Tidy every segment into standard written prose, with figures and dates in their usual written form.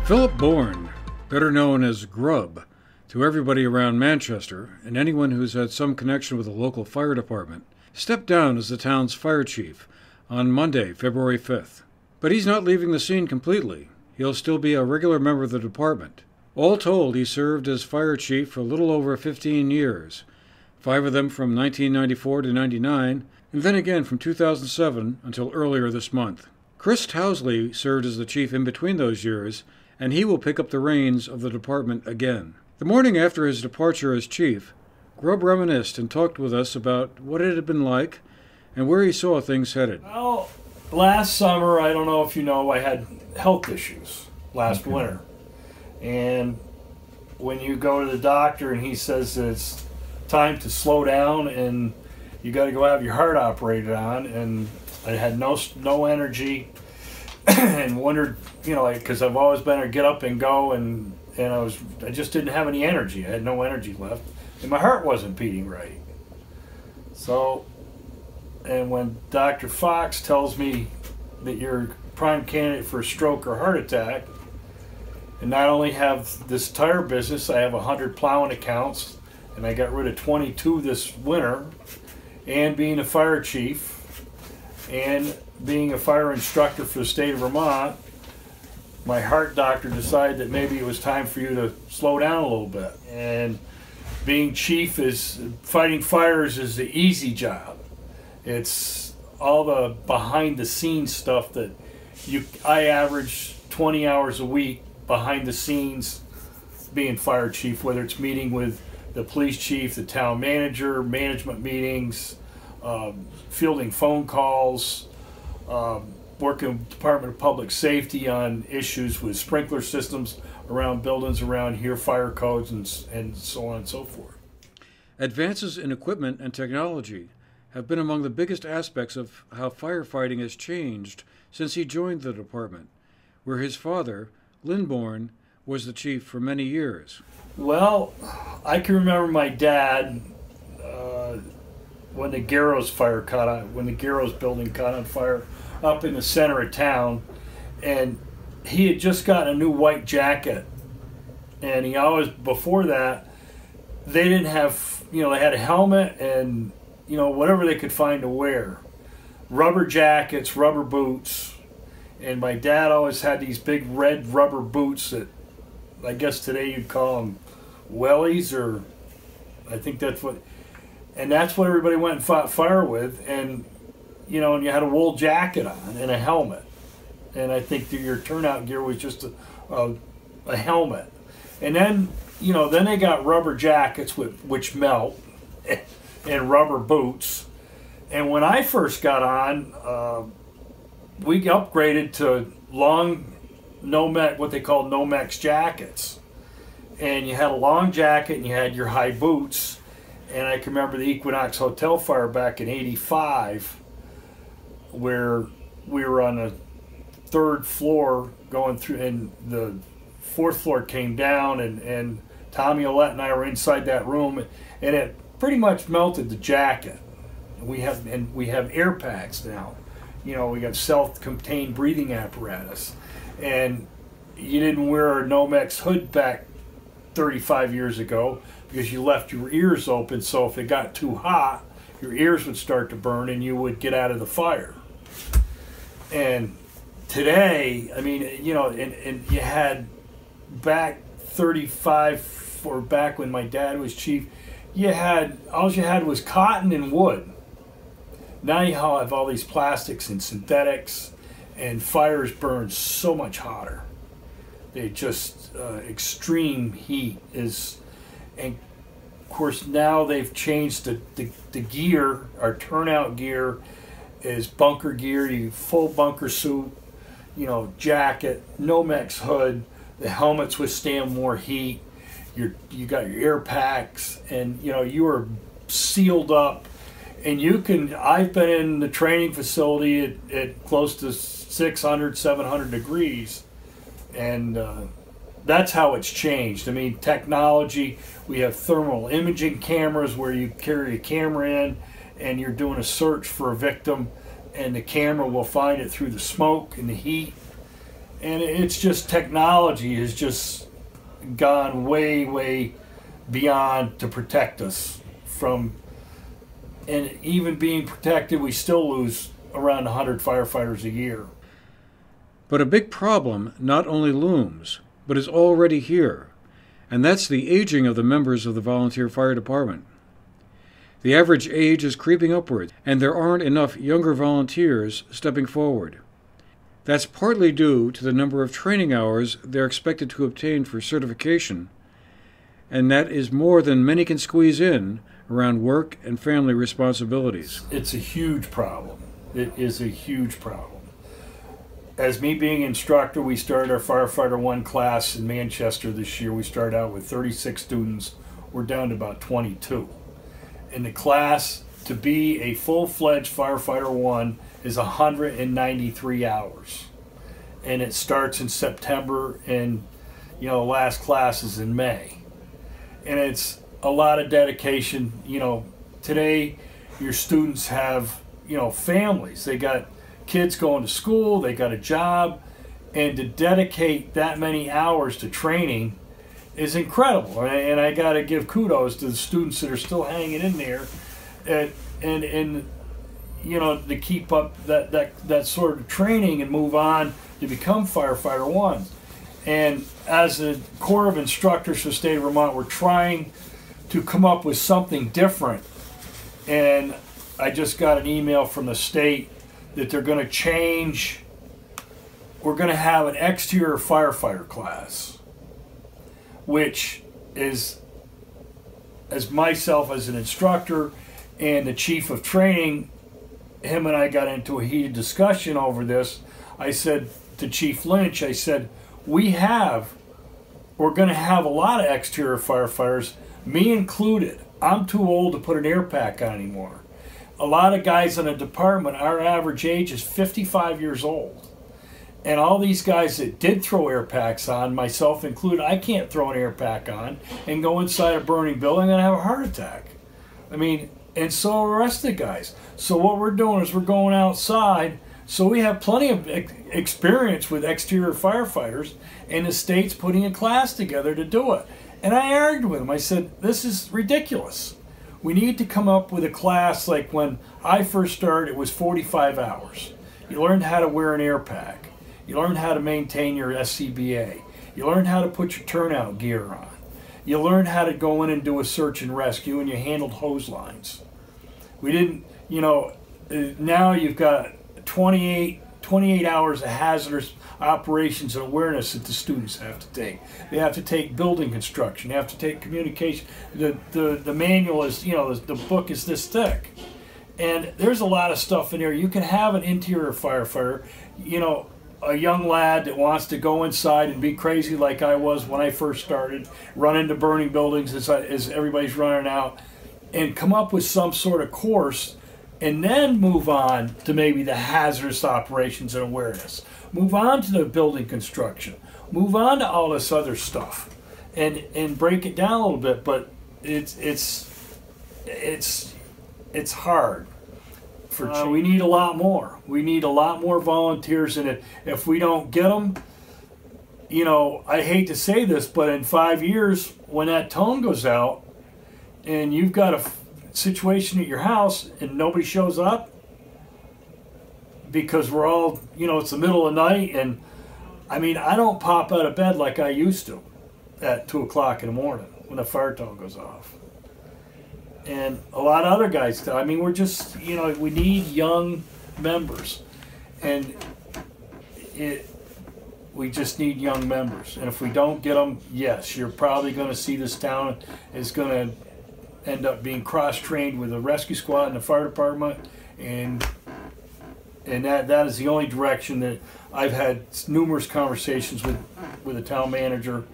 Philip Bourne, better known as Grub, to everybody around Manchester and anyone who's had some connection with the local fire department, stepped down as the town's fire chief on Monday, February 5th. But he's not leaving the scene completely. He'll still be a regular member of the department. All told, he served as fire chief for a little over 15 years, 5 of them from 1994 to 99, and then again from 2007 until earlier this month. Chris Towsley served as the chief in between those years, and he will pick up the reins of the department again. The morning after his departure as chief, Grubb reminisced and talked with us about what it had been like and where he saw things headed. Well, last summer, I don't know if you know, I had health issues last winter. And when you go to the doctor and he says it's time to slow down and you got to go have your heart operated on, and I had no energy and wondered, you know, because I've always been to get up and go, and I just didn't have any energy. I had no energy left, and my heart wasn't beating right. So, and when Dr. Fox tells me that you're a prime candidate for a stroke or heart attack, and not only have this tire business, I have 100 plowing accounts, and I got rid of 22 this winter, and being a fire chief, and being a fire instructor for the state of Vermont, my heart doctor decided that maybe it was time for you to slow down a little bit. And being chief is, fighting fires is the easy job. It's all the behind the scenes stuff that I average 20 hours a week behind the scenes being fire chief, whether it's meeting with the police chief, the town manager, management meetings, fielding phone calls, working with Department of Public Safety on issues with sprinkler systems around buildings around here, fire codes, and so on and so forth. Advances in equipment and technology have been among the biggest aspects of how firefighting has changed since he joined the department, where his father, Lynn Bourne, was the chief for many years. Well, I can remember my dad when the Garrows fire caught on, when the Garrows building caught on fire up in the center of town, and he had just gotten a new white jacket, and he always, before that, they didn't have, you know, they had a helmet and, you know, whatever they could find to wear. Rubber jackets, rubber boots, and my dad always had these big red rubber boots that I guess today you'd call them wellies, or I think that's what, and that's what everybody went and fought fire with, and you know, and you had a wool jacket on and a helmet, and I think that your turnout gear was just a helmet, and then, you know, then they got rubber jackets which melt, and rubber boots, and when I first got on, we upgraded to long Nomex, what they call Nomex jackets, and you had a long jacket and you had your high boots. And I can remember the Equinox Hotel fire back in '85, where we were on the 3rd floor going through, and the 4th floor came down, and Tommy Ollett and I were inside that room, and it pretty much melted the jacket. We have air packs now. You know, we got self-contained breathing apparatus. And you didn't wear a Nomex hood back 35 years ago because you left your ears open, so if it got too hot, your ears would start to burn and you would get out of the fire. And today, I mean, you know, and you had back 35, or back when my dad was chief, all you had was cotton and wood. Now you have all these plastics and synthetics, and fires burn so much hotter. They just, extreme heat is, and of course now they've changed the gear. Our turnout gear is bunker gear, you full bunker suit, you know, jacket, Nomex hood, the helmets withstand more heat, you got your air packs, and you know, you are sealed up. And you can, I've been in the training facility at close to 600, 700 degrees, and that's how it's changed. I mean, technology, we have thermal imaging cameras where you carry a camera in and you're doing a search for a victim, and the camera will find it through the smoke and the heat. And it's just technology has just gone way, way beyond to protect us from, and even being protected, we still lose around 100 firefighters a year. But a big problem not only looms, but is already here, and that's the aging of the members of the volunteer fire department. The average age is creeping upward, and there aren't enough younger volunteers stepping forward. That's partly due to the number of training hours they're expected to obtain for certification, and that is more than many can squeeze in around work and family responsibilities. It's a huge problem. It is a huge problem. As me being instructor, we started our Firefighter 1 class in Manchester this year. We started out with 36 students. We're down to about 22. And the class, to be a full-fledged Firefighter 1, is 193 hours. And it starts in September, and the last class is in May. And it's a lot of dedication. Today your students have, families. They got kids going to school, they got a job, and to dedicate that many hours to training is incredible. And I got to give kudos to the students that are still hanging in there, and to keep up that sort of training and move on to become Firefighter 1. And as a Corps of Instructors for the state of Vermont, we're trying to come up with something different. And I just got an email from the state that they're going to change. We're going to have an exterior firefighter class, which is, as myself as an instructor and the chief of training, him and I got into a heated discussion over this. I said to Chief Lynch, I said, we're going to have a lot of exterior firefighters, me included. I'm too old to put an air pack on anymore. A lot of guys in the department, our average age is 55 years old. And all these guys that did throw air packs on, myself included, I can't throw an air pack on and go inside a burning building and have a heart attack. And so are the rest of the guys. So what we're doing is we're going outside. So we have plenty of experience with exterior firefighters, and the state's putting a class together to do it. And I argued with them. I said, this is ridiculous. We need to come up with a class like when I first started, it was 45 hours. You learned how to wear an air pack. You learned how to maintain your SCBA. You learned how to put your turnout gear on. You learned how to go in and do a search and rescue, and you handled hose lines. We didn't, now you've got 28 hours of hazardous operations and awareness that the students have to take. They have to take building construction. They have to take communication. The manual is, the book is this thick. And there's a lot of stuff in there. You can have an interior firefighter, a young lad that wants to go inside and be crazy like I was when I first started, run into burning buildings as everybody's running out, and come up with some sort of course, and then move on to maybe the hazardous operations and awareness. Move on to the building construction. Move on to all this other stuff, and break it down a little bit. But it's hard. We need a lot more. We need a lot more volunteers in it. If we don't get them, I hate to say this, but in 5 years, when that tone goes out, and you've got a situation at your house and nobody shows up because we're all, it's the middle of the night, and I don't pop out of bed like I used to at 2 o'clock in the morning when the fire tone goes off. And a lot of other guys do. We're just, we need young members, and we just need young members. And if we don't get them, yes, you're probably going to see this town is going to end up being cross-trained with the rescue squad and the fire department, and that is the only direction that I've had numerous conversations with the town manager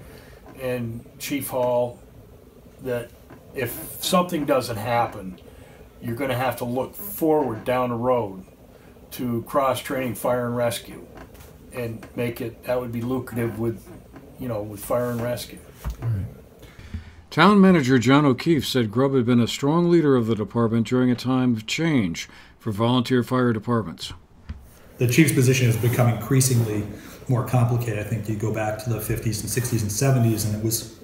and Chief Hall, that if something doesn't happen, you're going to have to look forward down the road to cross-training fire and rescue, and make it, that would be lucrative with fire and rescue. Right. Town Manager John O'Keefe said Grubb had been a strong leader of the department during a time of change for volunteer fire departments. The chief's position has become increasingly more complicated. I think you go back to the 50s and 60s and 70s, and it was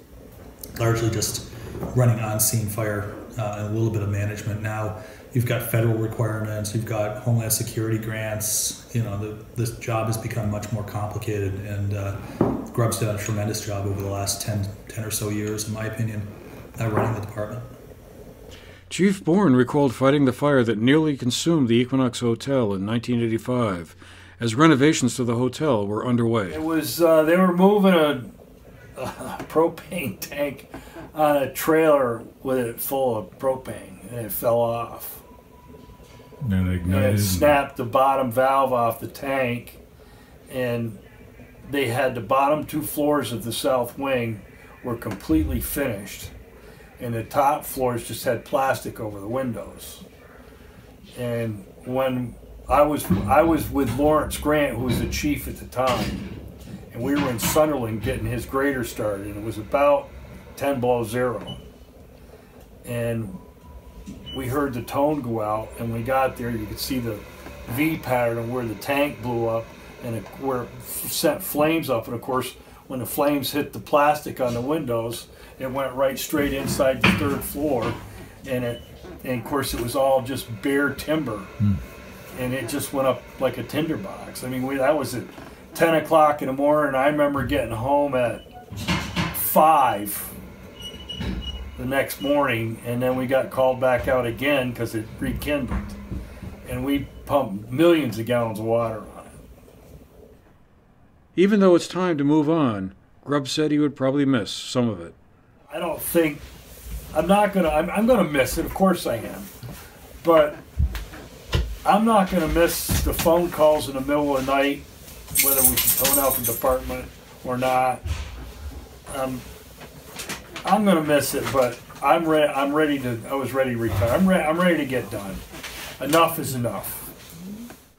largely just running on-scene fire and a little bit of management. Now you've got federal requirements, you've got Homeland Security grants. You know, this job has become much more complicated, and Grubb's done a tremendous job over the last 10 or so years, in my opinion, running the department. Chief Bourne recalled fighting the fire that nearly consumed the Equinox Hotel in 1985 as renovations to the hotel were underway. It was, they were moving a propane tank on a trailer with it full of propane, and it fell off. And it ignited. And it snapped the bottom valve off the tank, and they had the bottom 2 floors of the south wing were completely finished, and the top floors just had plastic over the windows. And when I was with Lawrence Grant, who was the chief at the time, and we were in Sunderland getting his grader started, and it was about 10 below zero. And we heard the tone go out, and we got there, you could see the V pattern of where the tank blew up, and where it sent flames up. And of course, when the flames hit the plastic on the windows, it went right straight inside the 3rd floor, and of course it was all just bare timber, and it just went up like a tinderbox. I mean, that was at 10 o'clock in the morning, and I remember getting home at 5 the next morning, and then we got called back out again because it rekindled, and we pumped millions of gallons of water on it. Even though it's time to move on, Grubb said he would probably miss some of it. I don't think, I'm gonna miss it, of course I am, but I'm not gonna miss the phone calls in the middle of the night, whether we should tone out the department or not. I'm gonna miss it, but I was ready to retire. I'm ready to get done. Enough is enough.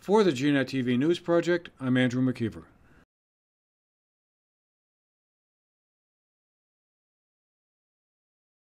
For the GNet TV News Project, I'm Andrew McKeever.